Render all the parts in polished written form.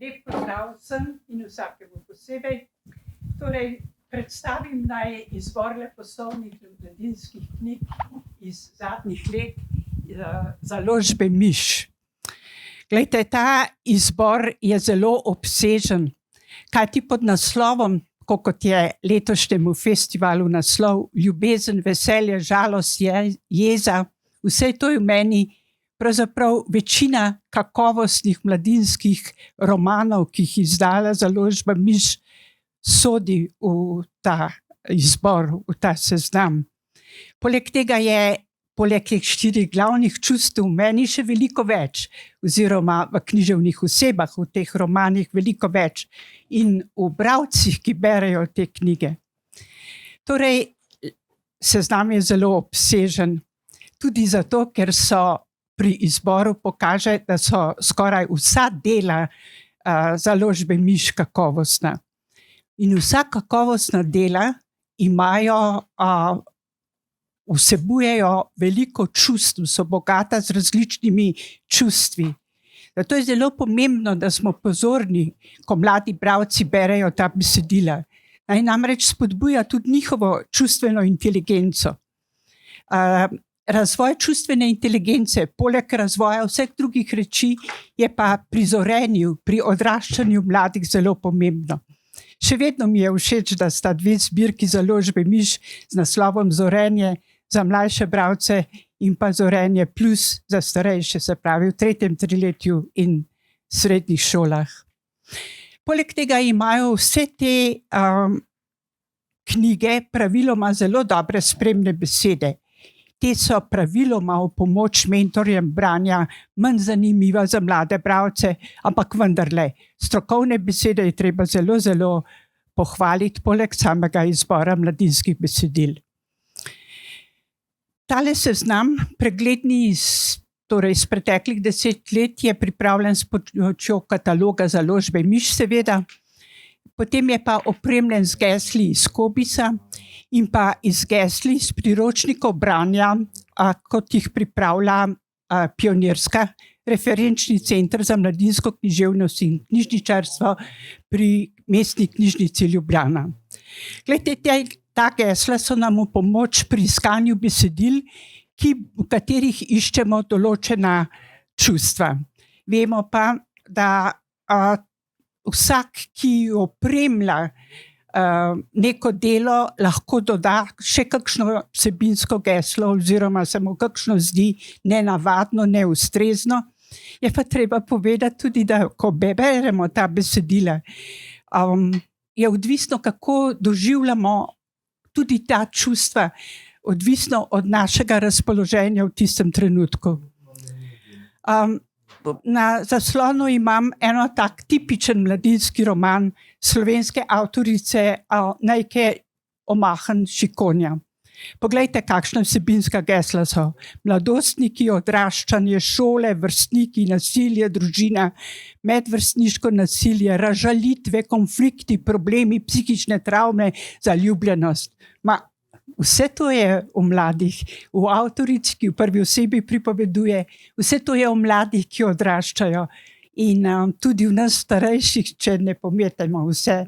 Lep pozdrav vsem in vsakemu posebej. Torej, predstavim naj izbor leposlovnih mladinskih knjig iz zadnjih let založbe Miš. Glejte, ta izbor je zelo obsežen, kajti pod naslovom, kot je letošnjemu festivalu naslov Ljubezen, veselje, žalost, jeza, vse to je v meni pravzaprav večina kakovostnih mladinskih romanov, ki jih izdala založba Miš, sodi v ta izbor, v ta seznam. Poleg tega je, poleg teh 4 glavnih čustev, v meni še veliko več, oziroma v književnih osebah, v teh romanih veliko več in v bralcih, ki berejo te knjige. Torej, seznam je zelo obsežen, tudi zato, ker so pri izboru pokaže, da so skoraj vsa dela založbe Miš kakovostna. In vsa kakovostna dela imajo, vsebujejo veliko čustev, so bogata z različnimi čustvi. Zato je zelo pomembno, da smo pozorni, ko mladi bralci berejo ta besedila. Naj namreč spodbuja tudi njihovo čustveno inteligenco. Razvoj čustvene inteligence, poleg razvoja vseh drugih reči, je pa pri zorenju, pri odraščanju mladih zelo pomembno. Še vedno mi je všeč, da sta 2 zbirki založbe Miš z naslovom Zorenje za mlajše bralce in pa Zorenje plus za starejše, se pravi v 3. triletju in srednjih šolah. Poleg tega imajo vse te knjige praviloma zelo dobre spremne besede. Te so praviloma v pomoč mentorjem branja manj zanimiva za mlade bralce, ampak vendarle, strokovne besede je treba zelo, zelo pohvaliti, poleg samega izbora mladinskih besedil. Tale seznam, pregledni iz preteklih 10 let, je pripravljen s pomočjo kataloga založbe Miš, seveda. Potem je pa opremljen z gesli iz Kobisa in pa iz gesli iz priročnikov branja, kot jih pripravlja Pionirska, referenčni center za mladinsko književnost in knjižničarstvo pri Mestni knjižnici Ljubljana. Glejte, ta gesla so nam v pomoč pri iskanju besedil, v katerih iščemo določena čustva. Vemo pa, da vsak, ki opremlja neko delo, lahko doda še kakšno vsebinsko geslo oziroma se mu kakšno zdi nenavadno, neustrezno. Je pa treba povedati tudi, da ko beremo ta besedila, je odvisno, kako doživljamo tudi ta čustva, odvisno od našega razpoloženja v tistem trenutku. Na zaslonu imam eno tak tipičen mladinski roman slovenske avtorice Nejke Omahen Šikonja. Poglejte, kakšna vsebinska gesla so. Mladostniki, odraščanje, šole, vrstniki, nasilje, družina, medvrstniško nasilje, razžalitve, konflikti, problemi, psihične travme, zaljubljenost. Vse to je o mladih, v avtorici, ki v prvi osebi pripoveduje, vse to je o mladih, ki odraščajo in tudi v nas starejših, če ne pometemo vse,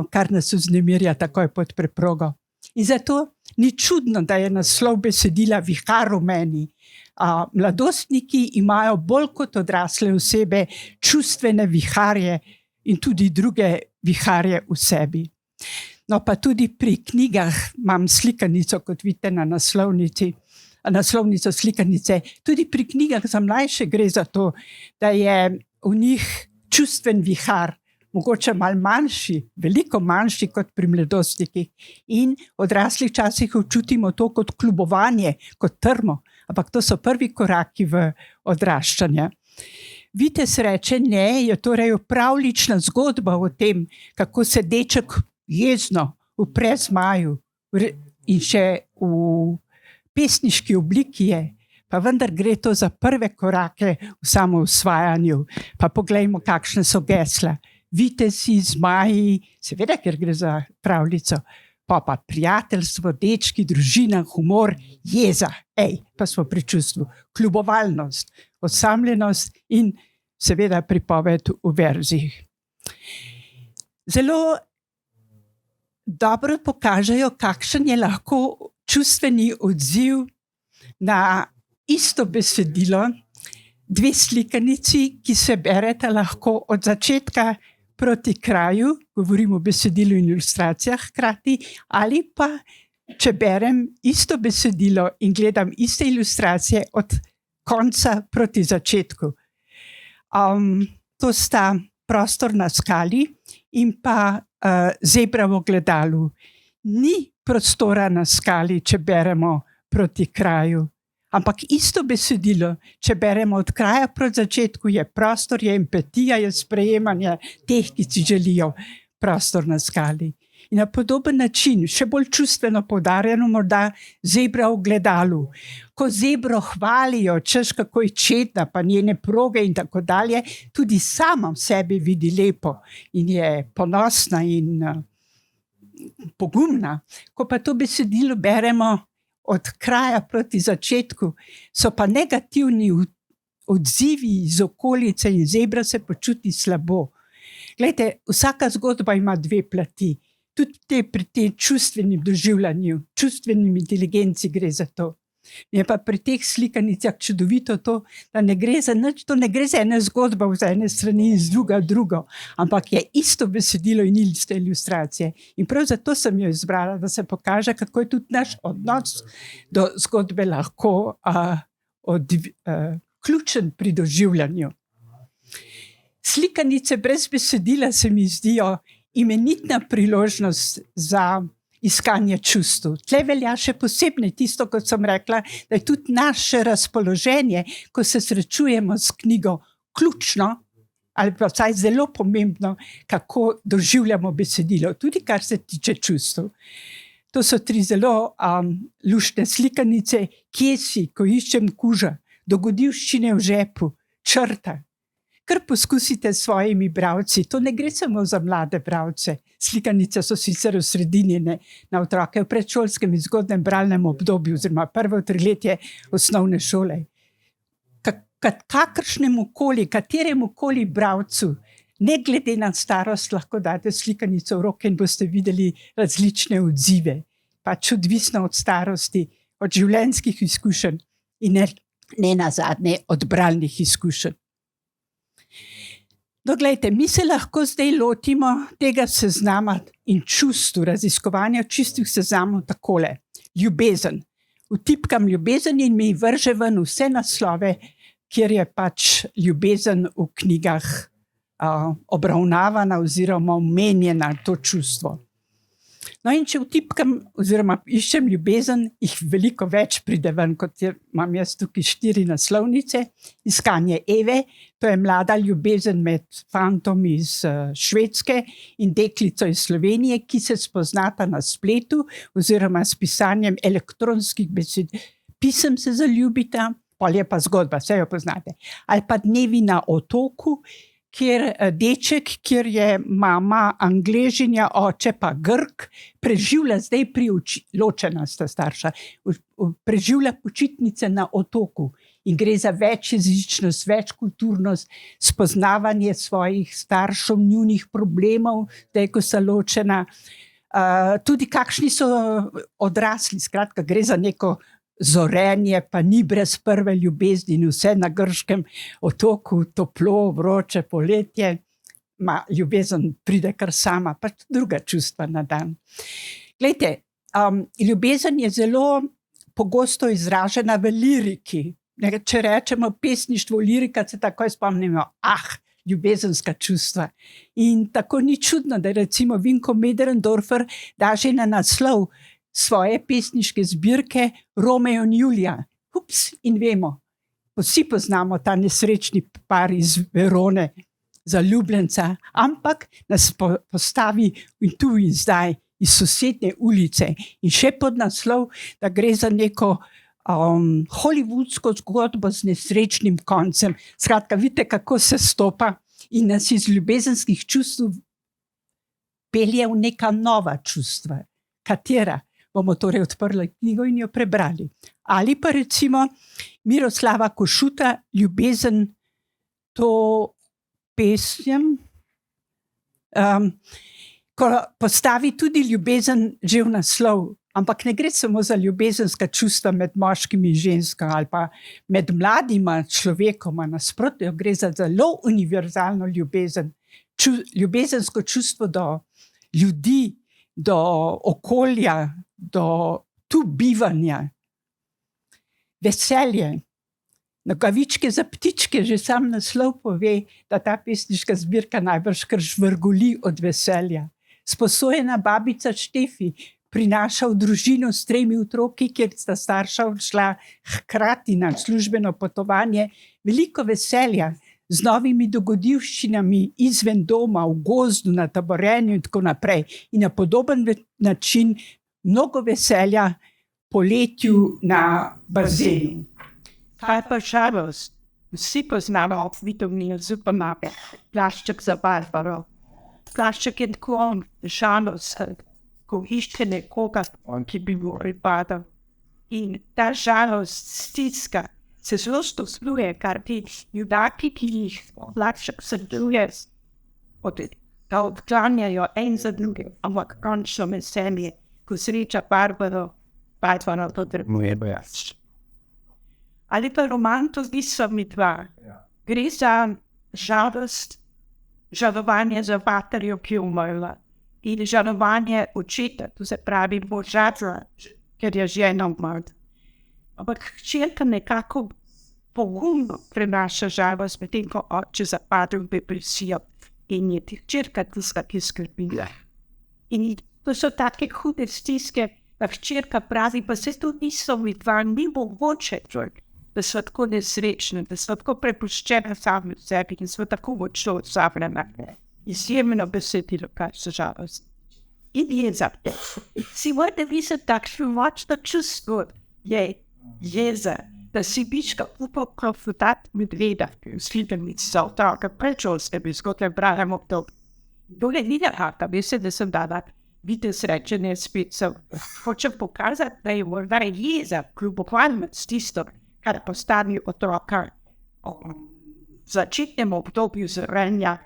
kar nas vznemirja takoj pod preprogo. In zato ni čudno, da je naslov besedila Vihar v meni. Mladostniki imajo bolj kot odrasle osebe čustvene viharje in tudi druge viharje v sebi. No, pa tudi pri knjigah imam slikanico, kot vidite na naslovnico slikanice. Tudi pri knjigah za mlajše gre za to, da je v njih čustven vihar, mogoče malo manjši, veliko manjši kot pri mladostnikih. In odrasli včasih občutimo to kot kljubovanje, kot trmo, ampak to so prvi koraki v odraščanje. Vitez reče ne, je torej pravljična zgodba o tem, kako se deček jezno upre zmaju in še v pesniški obliki je, pa vendar gre to za prve korake v samoosvajanju. Pa poglejmo, kakšne so gesla. Vitezi, zmaji, seveda, ker gre za pravljico, pa prijateljstvo, dečki, družina, humor, jeza, pa smo pri čustvu, kljubovalnost, osamljenost in seveda pripoved v verzih. Zelo dobro pokažejo, kakšen je lahko čustveni odziv na isto besedilo, dve slikanici, ki se bereta lahko od začetka proti kraju, govorim o besedilu in ilustracijah hkrati, ali pa če berem isto besedilo in gledam iste ilustracije od konca proti začetku. To sta Prostor na skali in pa Zebra v ogledalu. Ni prostora na skali, če beremo proti kraju, ampak isto besedilo, če beremo od kraja proti začetku, je prostor, je empatija, je sprejemanje teh, ki si želijo prostor na skali. In na podoben način, še bolj čustveno poudarjeno, morda Zebra v ogledalu. Ko zebro hvalijo, češ kako je čedna, pa njene proge in tako dalje, tudi sama v sebi vidi lepo in je ponosna in pogumna. Ko pa to besedilo beremo od kraja proti začetku, so pa negativni odzivi iz okolice in zebra se počuti slabo. Glejte, vsaka zgodba ima dve plati. Tudi pri tem čustvenim doživljanju, čustvenim inteligenci gre za to. Je pa pri teh slikanicah čudovito to, da ne gre za nič, to ne gre za ene zgodbe z ene strani in z drugo, ampak je isto besedilo in iste ilustracije. In prav zato sem jo izbrala, da se pokaže, kako je tudi naš odnos do zgodbe lahko ključen pri doživljanju. Slikanice brez besedila se mi zdijo imenitna priložnost za iskanje čustev. Tle velja še posebej tisto, kot sem rekla, da je tudi naše razpoloženje, ko se srečujemo s knjigo, ključno ali pa vsaj zelo pomembno, kako doživljamo besedilo, tudi kar se tiče čustev. To so tri zelo luštne slikanice. Kje si, ko iščem kuža, dogodivščine v žepu, črta. Kar poskusite s svojimi bralci, to ne gre samo za mlade bralce. Slikanice so sicer osredinjene na otroke v predšolskem in zgodnjem bralnem obdobju, oziroma prvo triletje osnovne šole. Kateremu koli bralcu, ne glede na starost, lahko date slikanico v roke in boste videli različne odzive. Pač odvisno od starosti, od življenjskih izkušenj in ne nazadnje od bralnih izkušenj. No, glejte, mi se lahko zdaj lotimo tega seznama in čustv, raziskovanja čustv seznamov takole. Ljubezen. Vtipkam ljubezen in mi vrže ven vse naslove, kjer je pač ljubezen v knjigah obravnavana oziroma omenjena to čustvo. No, in če vtipkam oziroma iščem ljubezen, jih veliko več pride ven, kot imam jaz tukaj 4 naslovnice. Iskanje Eve, to je mlada ljubezen med fantom iz Švedske in deklico iz Slovenije, ki se spoznata na spletu oziroma s pisanjem elektronskih pisem se zaljubita, pol je pa zgodba, vse jo poznate. Ali pa Dnevi na otoku, kjer deček, kjer je mama Angležinja, oče pa Grk, preživlja zdaj ločena sta starša, preživlja počitnice na otoku in gre za večjezičnost, večkulturnost, spoznavanje svojih staršev, njunih problemov, zdaj ko sta ločena, tudi kakšni so odrasli, skratka gre za neko zorenje, pa ni brez prve ljubezni in vse na grškem otoku, toplo, vroče, poletje, ljubezen pride kar sama, pa druga čustva na dan. Glejte, ljubezen je zelo pogosto izražena v liriki. Če rečemo pesništvo, lirika, se takoj spomnimo, ljubezenska čustva. In tako ni čudno, da recimo Vinko Möderndorfer da že na naslov svoje pesniške zbirke Romeo in Julija. In vemo, vsi poznamo ta nesrečni par iz Verone, zaljubljenca, ampak nas postavi in tu in zdaj iz sosednje ulice. In še pod naslov, da gre za neko hollywoodsko zgodbo z nesrečnim koncem. Skratka, vidite, kako se stopa in nas iz ljubezenskih čustev pelje v neka nova čustva. Katera? Bomo torej odprli knjigo in jo prebrali. Ali pa recimo Miroslava Košuta, Ljubezen, to pesjem, ko postavi tudi ljubezen že v naslov, ampak ne gre samo za ljubezenska čustva med moškimi in ženskami ali pa med mladima človekoma, nasprotno, gre za zelo univerzalno ljubezen, ljubezensko čustvo do ljudi, do okolja, do tu bivanja. Veselje. Nogavičke za ptičke, že sam naslov pove, da ta pesniška zbirka najbrž kar žvrgoli od veselja. Sposojena babica Štefi prinaša v družino s 3 otroki, kjer sta starša odšla hkrati na službeno potovanje, veliko veselja z novimi dogodivščinami izven doma, v gozdu, na taborenju in tako naprej. In na podoben način mnogo veselja poletju na bazenu. Kaj pa žalost? Vsi poznamo vitamine supermarket, plašček za Barbaro. Plašček je tako žalost, ko išče nekoga, ki bi mu pripadal. In ta žalost, stiska, se zelo stosuje, kar ti ljudaki, ki jih plašček srduje, da odklanjajo en za drugim, ampak končno veselje, ko sreča Barbaro, Barbaro potrebuje več. Ali pa roman to so mi dva. Gre za žalost, žalovanje za materjo, ki je umrla, in žalovanje očeta, to se pravi moža, ker je žena umrla. Ampak hčerka nekako pogumno prenaša žalost, medtem ko oče zapadel v depresijo in je hčerka tista, ki skrbila. In to so take hude stiske, da hčerka pravi, pa se to niso mi dva, ni mogoče, da so tako nesrečne, da so tako prepuščene sami v sebi in so tako močno odsavljene. Izjemno besedilo, kaj so žalost. In jeza. Si morate misliti, takšno močno čustvo je jeza, da si bička upal profutati medveda, slidenici za otroka, prečo s tebi, skotlem pravim obdobju. Tole ni nekaka, mislim, da sem dala videti srečene spet sem. Hočem pokazati, da je morda jeza, kljubokvalno s tisto, kar postavi otroka v začetnem obdobju zranja,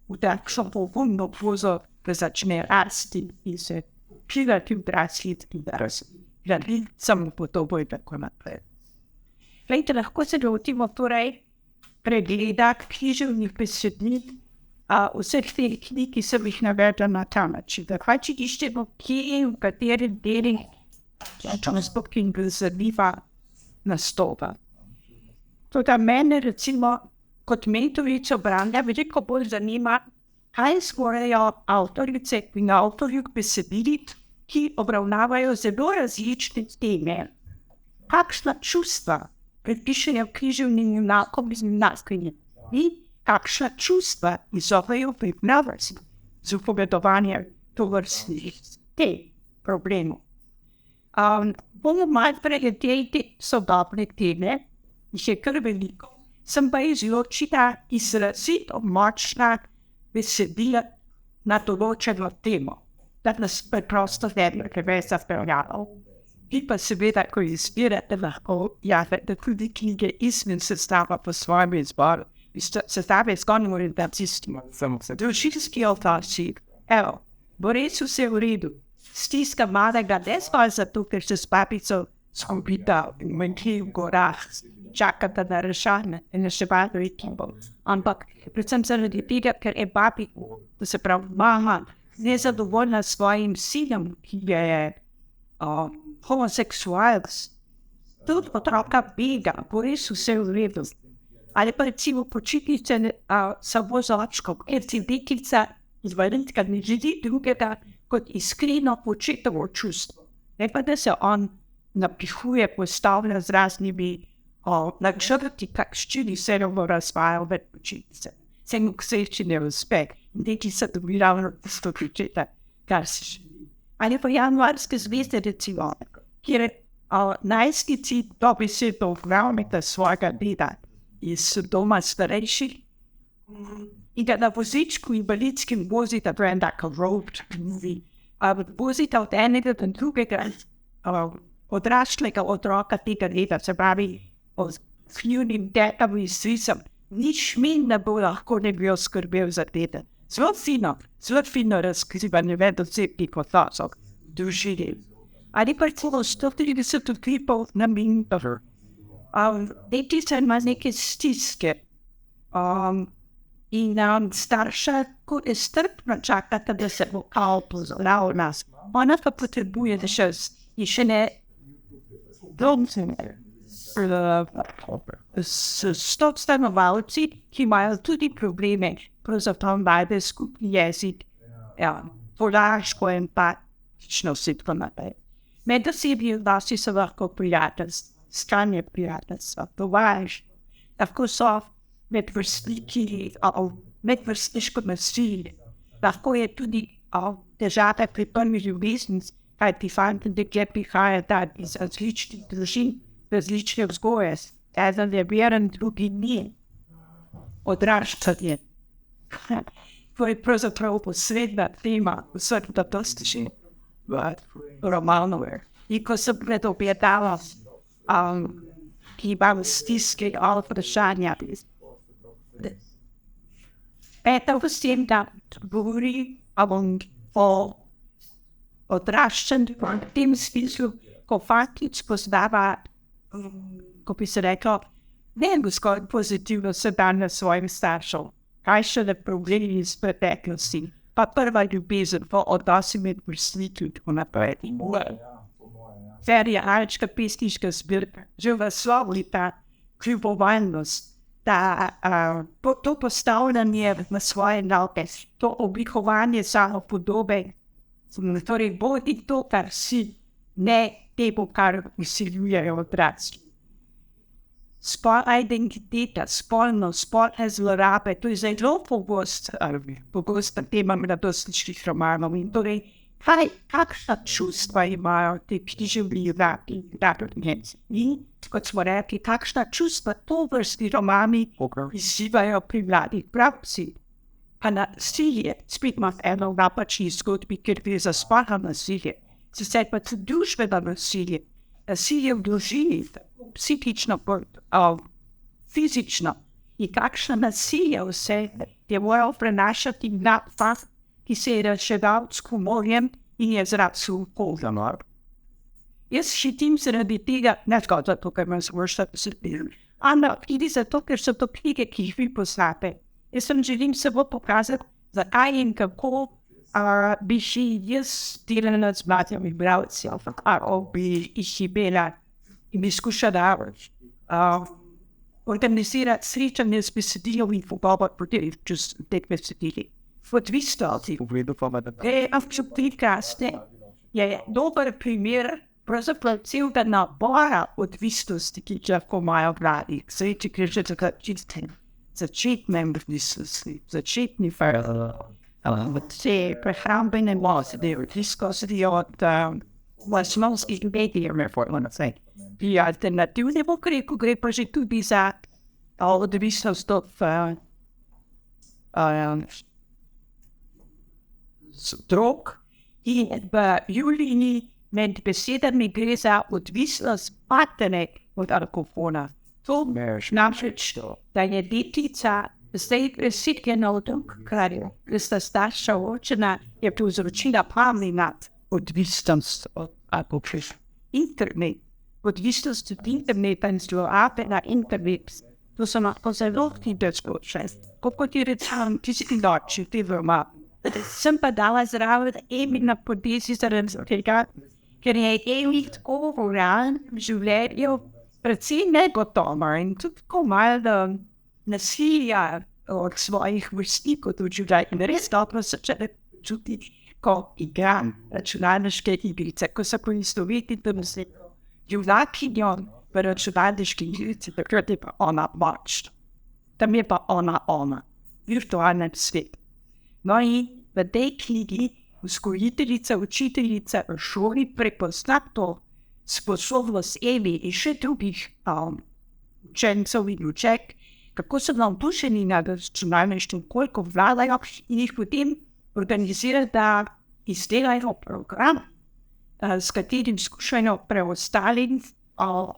v takšno pogumno pozo, da začne rasti in se prirati v drasliti, da razgledi samo podobo in tako naprej. Glejte, lahko se lotimo torej pregleda književnih besedil vseh teh knjig, ki sem jih navedla na ta način. Kaj če iščemo, kje v katerem deli transportnih zanima nastopa. Toda mene recimo kot mentorico branja veliko bolj zanima, kaj skorajo avtorice in avtorji besedili, ki obravnavajo zelo različne teme. Kakšna čustva pripišejo književnim junakom iz junakinje in kakšna čustva izzovejo pripravljalci z upovedovanjem tovrstnih problemov. Bomo malo preleteli sodobne teme, jih je kar veliko, sem pa izločila izrazito močna besedila na določeno temo, da nas preprosto ne bi preveč zapeljalo. Vi pa seveda, ko izbirate, lahko javite tudi knjige izven sestava po svojem izboru. Sestave zgornjim orientacijskim. Družinski otroci, evo, Boresu se v redu. Stiska malega ne zgolj zato, ker se s babico skupita v nekih gorah, čakata na rešanje in reševalno ekipo. Ampak predvsem zaradi tega, ker je babi, to se pravi mama, nezadovoljna s svojim sinom, ki je homoseksualc. Tudi otroka bega, Boresu se v redu. Ali pa recimo počitnice samo z očkom, ker si deklica izvajentka ne želi drugega kot iskreno očetovo čustvo. Ne pa, da se on napihuje, postavlja z raznimi načrti, kakščini se bomo razvajal med počitnice. Se mu kseči ne uspe, deklica dobi ravno tisto početa, kar se želi. Ali pa januarske zvezde recimo, kjer najstnici dobesedno vravnita svojega deda iz doma starejših in ga na vozičku invalidskim vozita, to je tako road movie, vozita od enega do drugega odrašlega otroka tega leta, se pravi s njunim dedom in stricem nič min ne bo lahko ne bi skrbel za teden. Zelo fino razkrivanje vedosebnih odnosov v družini. Ali pa celo 130 ukrepov na minuto. Deklica ima neke stiske. In starša, ko je strpno čakata, da se bo kao pozoral v nas. Ona pa potrebuje še ne s stanovalci, ki imajo tudi probleme, pravzaprav najde skupni jezik, polaško in empatično vse to naprej. Med osebni odnosi so lahko prijateljstvo, stranje prijateljstva, tovaž, lahko so medvrstniško nasilje, lahko je tudi težave pri prvi ljubezni, kaj ti fanti, dekle prihajajo iz različnih družin, različne vzgoje, eden je veren, drugi ni. Odraščanje. To je pravzaprav posredna tema vseh dosti že v romanu. In ko sem predobjedala, ki imam stiske ali vprašanja, Peta vsem, da govori o odraščanju v tem smislu, ko fantič poznava, ko bi se reklo, ne bo skoraj pozitivno sedanje svojim staršem, kaj še ne problemi iz preteklosti, pa prva ljubezen, pa odnosi med vrstniki in tako naprej. Ferija Alčka pesniška zbirka, že v slovi ta kljubovalnost, to postavljanje v svoje navke, to oblikovanje samopodobe, torej bodi to, kar si, ne temu, kar usiljujejo odrasli. Spolna identiteta, spolne zlorabe, to je zelo pogosta tema mladostniških romanov. In torej, kakšna čustva imajo te književni junaki in, kot smo rekli, kakšna čustva tovrstni romani izzivajo pri mladih bralcih. Pa nasilje, spet ima eno v napačni zgodbi, ker gre za spolno nasilje, sicer pa tudi družbeno nasilje, nasilje v družini, psihično, fizično. In kakšna nasilje vse je moral prenašati na fakt, ki se je reševal s humorjem in je zrasel v polno. Jaz šitim zaradi tega, ne zgolj zato, ker imam zvršta besedil, ampak tudi zato, ker so to knjige, ki jih vi poznate. Jaz sem želim samo pokazati, zakaj in kako bi še jaz delala z mladimi bralci, kako bi jih imela in bi skušala organizirati srečanje z besedilom in pogovor proti teh besedili. Odvisnosti. Je dober primer pravzaprav celega nabora odvisnosti, ki lahko imajo mladi. Zdaj, če gre že za začetne odvisnosti, začetni te prehrambene mozde, odvisnosti od osnovskih medijev, pri alternativnem ukrepu gre pa že tudi za odvisnost od drog in v Julini med besedami gre za odvisnost matere od alkohola. To namreč, da je deklica zdaj presiljena od drugega, ker sta starša očena, je povzročila pravilnat odvisnost od alkohola. Internet, odvisnost od interneta in zlorabe na internet, to so lahko zelo hitre zgodbe. Kot je recimo tisti noči, te vrma. Sem pa dala zraven Emina Podjesi zaradi tega, ker je Emi tako v realnem življenju predvsem negotova in tudi tako malo nasilja od svojih vrstnikov doživlja. In res dobro se začne čutiti, ko igram računalniške igrice, ko se poistovetim z junakinjo v računalniški igrici, takrat je pa ona močna. Tam je pa ona, virtualnem svetu. No in v tej knjigi vzgojiteljica, učiteljica v šoli prepozna to sposobnost Emi in še drugih učencev in učenk, kako so navdušeni nad računalništvom, koliko vladajo in jih potem organizira, da izdelajo program, s katerim skušajo preostalim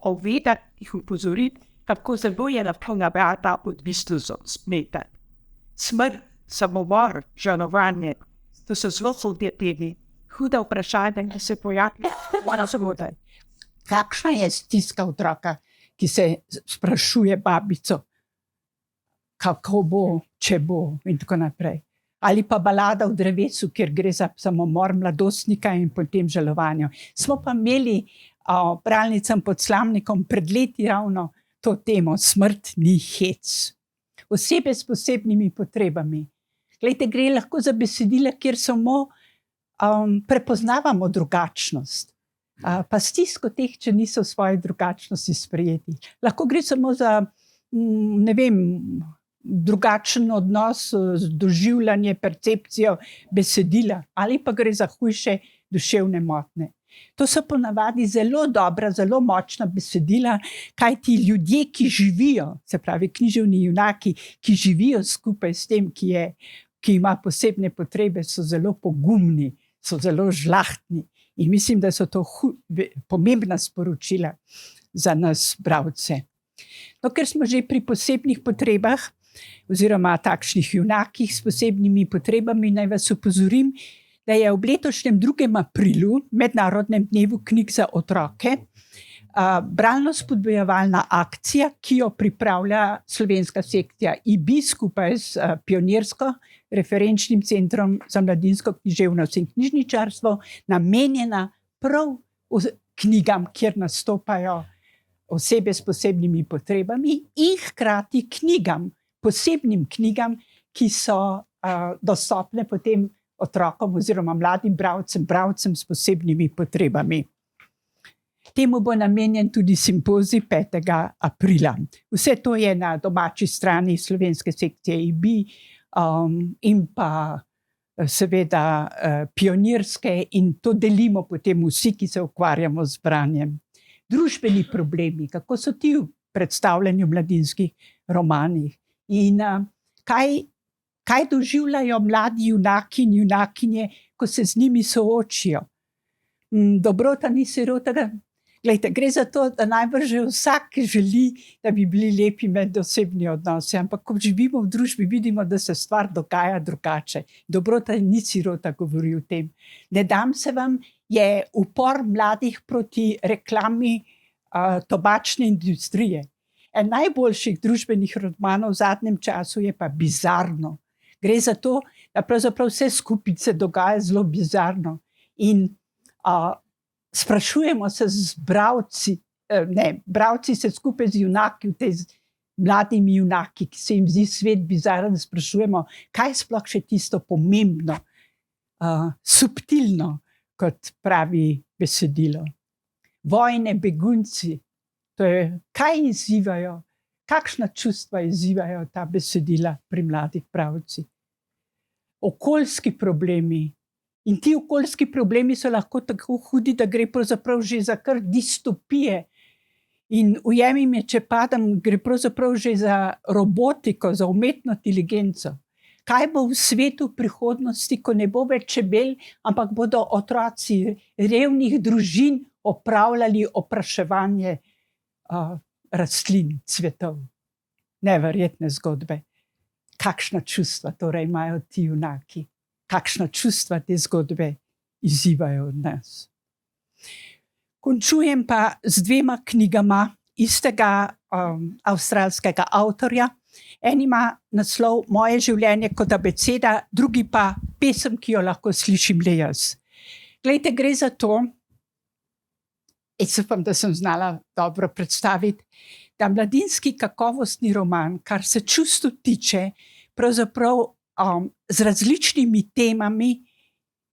ovedati, jih upozoriti, kako zelo je lahko navada odvisnost od smeta. Smrt, samomor, žalovanje, to so zelo sodetevi. Huda vprašanja, ki se pojavijo, ona se vode. Kakšna je stiska otroka, ki se sprašuje babico, kako bo, če bo in tako naprej. Ali pa balada v drevesu, kjer gre za samomor mladostnika in potem žalovanje. Smo pa imeli bralnicam pod Slamnikom pred leti ravno to temo, smrt ni hec. Osebe s posebnimi potrebami. Glejte, gre lahko za besedila, kjer samo prepoznavamo drugačnost. Pa stisko teh, če niso v svoji drugačnosti sprejeti. Lahko gre samo za, ne vem, drugačen odnos, doživljanje, percepcijo besedila, ali pa gre za hujše duševne motnje. To so ponavadi zelo dobra, zelo močna besedila, kajti ljudje, ki živijo, se pravi književni junaki, ki živijo skupaj s tem, ki ima posebne potrebe, so zelo pogumni, so zelo žlahtni. In mislim, da so to pomembna sporočila za nas, bralce. No, ker smo že pri posebnih potrebah, oziroma takšnih junakih s posebnimi potrebami, naj vas opozorim, da je ob letošnjem 2. aprilu, Mednarodnem dnevu knjig za otroke, bralno spodbujevalna akcija, ki jo pripravlja slovenska sekcija IBI skupaj s Pionirsko referenčnim centrom za mladinsko književnost in knjižničarstvo, namenjena prav knjigam, kjer nastopajo osebe s posebnimi potrebami in hkrati knjigam, posebnim knjigam, ki so dostopne potem otrokom oziroma mladim bralcem s posebnimi potrebami. Temu bo namenjen tudi simpozij 5. aprila. Vse to je na domači strani slovenske sekcije IBI in pa seveda Pionirske, in to delimo potem vsi, ki se ukvarjamo z branjem. Družbeni problemi, kako so ti predstavljeni v mladinskih romanih in kaj doživljajo mladi junaki in junakinje, ko se z njimi soočijo. Dobrota ni sirota. Glejte, gre za to, da najbrž vsak želi, da bi bili lepi medosebni odnosi, ampak ko živimo v družbi, vidimo, da se stvar dogaja drugače. Dobrota ni sirota, govori o tem. Ne dam se vam, je upor mladih proti reklami tobačne industrije. En najboljših družbenih romanov v zadnjem času je pa Bizarno. Gre za to, da pravzaprav vse skupaj se dogaja zelo bizarno. In sprašujemo se z bralci, bralci se skupaj z junaki, mladimi junaki, ki se jim zdi svet bizaren, sprašujemo, kaj sploh še tisto pomembno, subtilno, kot pravi besedilo. Vojne, begunci, to je, kaj izzivajo, kakšna čustva izzivajo ta besedila pri mladih bralcih. Okoljski problemi. In ti okoljski problemi so lahko tako hudi, da gre pravzaprav že za kar distopije. In ujemi me, če padam, gre pravzaprav že za robotiko, za umetno inteligenco. Kaj bo v svetu prihodnosti, ko ne bo več čebel, ampak bodo otroci revnih družin opravljali opraševanje rastlin, cvetov. Neverjetne zgodbe. Kakšna čustva torej imajo ti junaki? Kakšna čustva te zgodbe izzivajo od nas? Končujem pa z 2 knjigama istega avstralskega avtorja. En ima naslov Moje življenje kot abeceda, drugi pa Pesem, ki jo lahko slišim le jaz. Glejte, gre za to, jaz upam, da sem znala dobro predstaviti, da mladinski kakovostni roman, kar se čustev tiče, pravzaprav z različnimi temami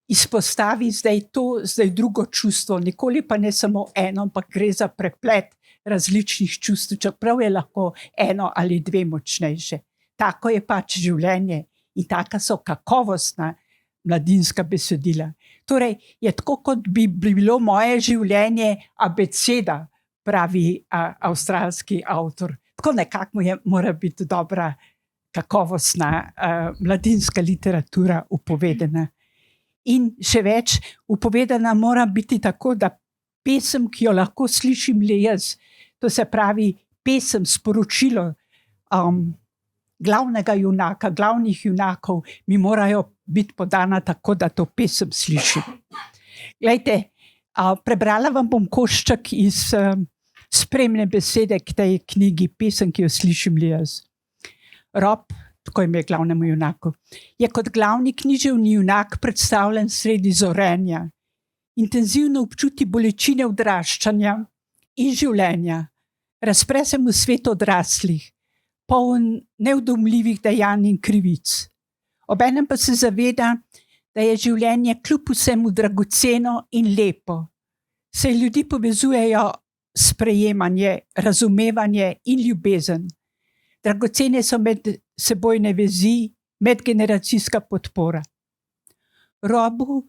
izpostavi zdaj drugo čustvo, nikoli pa ne samo eno, ampak gre za preplet različnih čustev, čeprav je lahko eno ali 2 močnejše. Tako je pač življenje in taka so kakovostna mladinska besedila. Torej, je tako, kot bi bilo moje življenje abeceda, pravi avstralski avtor. Tako nekako mora biti dobra, kakovostna mladinska literatura upovedana. In še več, upovedana mora biti tako, da pesem, ki jo lahko slišim le jaz, to se pravi pesem, sporočilo glavnega junaka, glavnih junakov, mi morajo biti podana tako, da to pesem slišim. Glejte, prebrala vam bom košček iz spremne besede k tej knjigi, pesem, ki jo slišim li jaz. Rob, tako ime glavnemu junaku, je kot glavni književni junak predstavljen sredi zorenja. Intenzivno občuti bolečine odraščanja in življenja. Razpre se mu svet odraslih, poln neudumljivih dejanj in krivic. Obenem pa se zaveda, da je življenje kljub vsemu dragoceno in lepo. Se ljudi povezujejo sprejemanje, razumevanje in ljubezen. Dragocene so medsebojne vezi, medgeneracijska podpora. Robu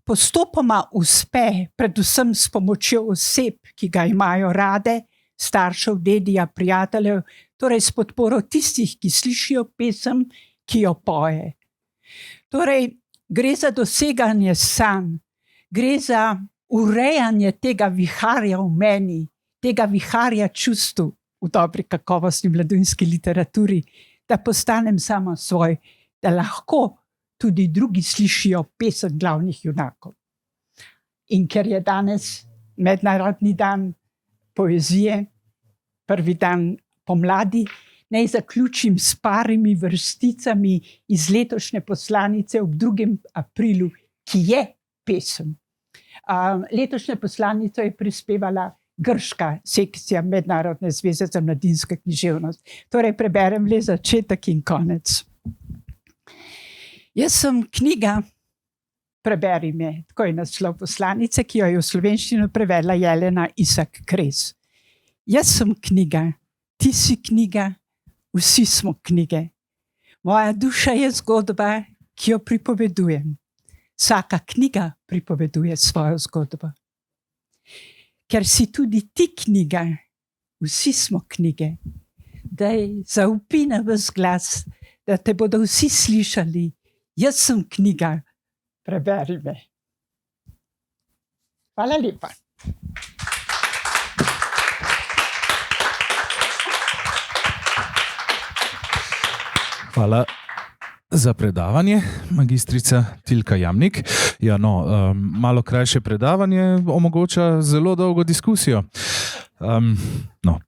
postopoma uspe, predvsem s pomočjo oseb, ki ga imajo rade, staršev, dedija, prijateljev, torej s podporo tistih, ki slišijo pesem, ki jo poje. Torej, gre za doseganje sanj, gre za urejanje tega viharja v meni, tega viharja čustev v dobri kakovostni mladinski literaturi, da postanem sama svoj, da lahko tudi drugi slišijo pesem glavnih junakov. In ker je danes mednarodni dan poezije, prvi dan pomladi, naj zaključim s parimi vrsticami iz letošnje poslanice ob 2. aprilu, ki je pesem. Letošnjo poslanico je prispevala grška sekcija Mednarodne zveze za mladinsko književnost. Torej preberem le začetek in konec. Jaz sem knjiga, preberi me, tako je naslov poslanice, ki jo je v slovenščino prevedla Jelena Isak Kres. Jaz sem knjiga, ti si knjiga, vsi smo knjige. Moja duša je zgodba, ki jo pripovedujem. Vsaka knjiga pripoveduje svojo zgodbo. Ker si tudi ti knjiga, vsi smo knjige. Daj, zaupi na ves glas, da te bodo vsi slišali. Jaz sem knjiga, preberi me. Hvala lepa. Hvala za predavanje, magistrica Tilka Jamnik. Ja, no, malo krajše predavanje omogoča zelo dolgo diskusijo.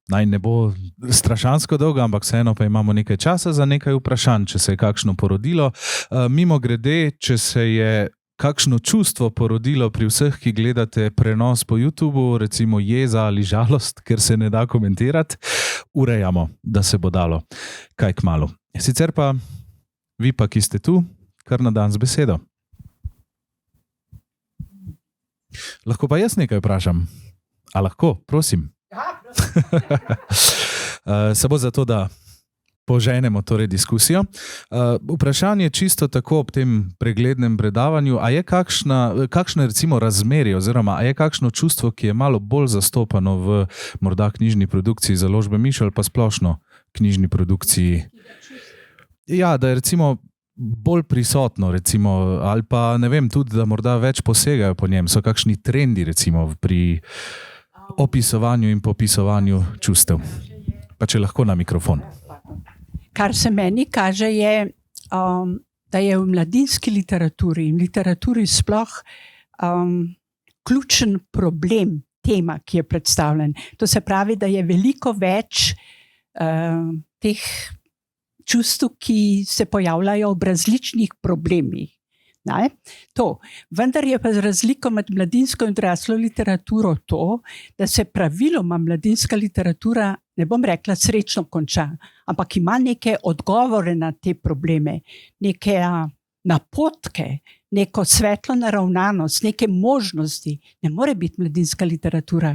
Naj ne bo strašansko dolga, ampak vseeno pa imamo nekaj časa za nekaj vprašanj, če se je kakšno porodilo. Mimogrede, če se je kakšno čustvo porodilo pri vseh, ki gledate prenos po YouTubu, recimo jeza ali žalost, ker se ne da komentirati, urejamo, da se bo dalo kaj kmalu. Sicer pa vi pa, ki ste tu, kar na dan z besedo. Lahko pa jaz nekaj vprašam? A lahko, prosim? Ja, prosim. Samo zato, da poženemo torej diskusijo. Vprašanje čisto tako ob tem preglednem predavanju, a je kakšno recimo razmerje oziroma a je kakšno čustvo, ki je malo bolj zastopano v morda knjižni produkciji Založbe Miš ali pa splošno knjižni produkciji? Ja, da je recimo bolj prisotno, recimo, ali pa ne vem, tudi da morda več posegajo po njem. So kakšni trendi recimo pri opisovanju in popisovanju čustev. Pa če lahko na mikrofon. Kar se meni kaže je, da je v mladinski literaturi in literaturi sploh ključen problem, tema, ki je predstavljen. To se pravi, da je veliko več teh čustev, ki se pojavljajo ob različnih problemih. Vendar je pa razlika med mladinsko in odraslo literaturo to, da se praviloma mladinska literatura, ne bom rekla srečno konča, ampak ima neke odgovore na te probleme, neke napotke, neko svetlo naravnanost, neke možnosti. Ne more biti mladinska literatura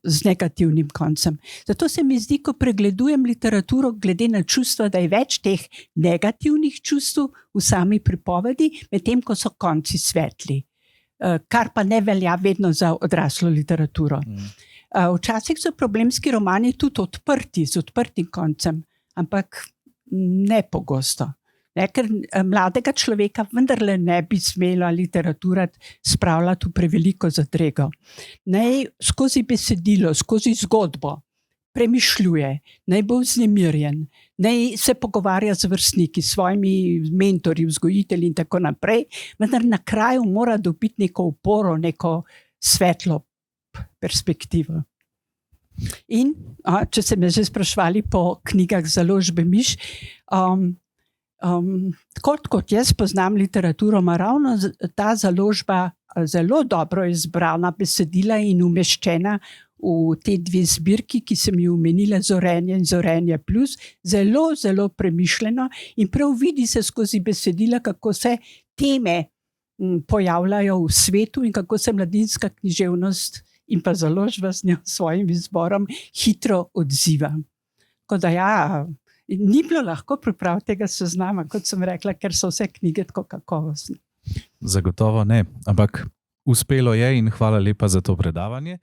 z negativnim koncem. Zato se mi zdi, ko pregledujem literaturo glede na čustva, da je več teh negativnih čustev v sami pripovedi, medtem ko so konci svetli. Kar pa ne velja vedno za odraslo literaturo. Včasih so problemski romani tudi odprti, z odprtim koncem, ampak ne pogosto. Ker mladega človeka vendarle ne bi smela literatura spravljati v preveliko zadrego. Naj skozi besedilo, skozi zgodbo premišljuje, naj bo vznemirjen, naj se pogovarja z vrstniki, s svojimi mentorji, vzgojitelji in tako naprej, vendar na kraju mora dobiti neko oporo, neko svetlo perspektivo. In če se me že sprašvali po knjigah založbe Miš, kot jaz poznam literaturo, ima ravno ta založba zelo dobro izbrana besedila in umeščena v te dve zbirki, ki sem jih omenila, Zorenje in Zorenje plus, zelo, zelo premišljeno in prav vidi se skozi besedila, kako se teme pojavljajo v svetu in kako se mladinska književnost in pa založba z njo svojim izborom hitro odziva. Tako da ni bilo lahko pripraviti tega seznama, kot sem rekla, ker so vse knjige tako kakovostne. Zagotovo ne, ampak uspelo je in hvala lepa za to predavanje.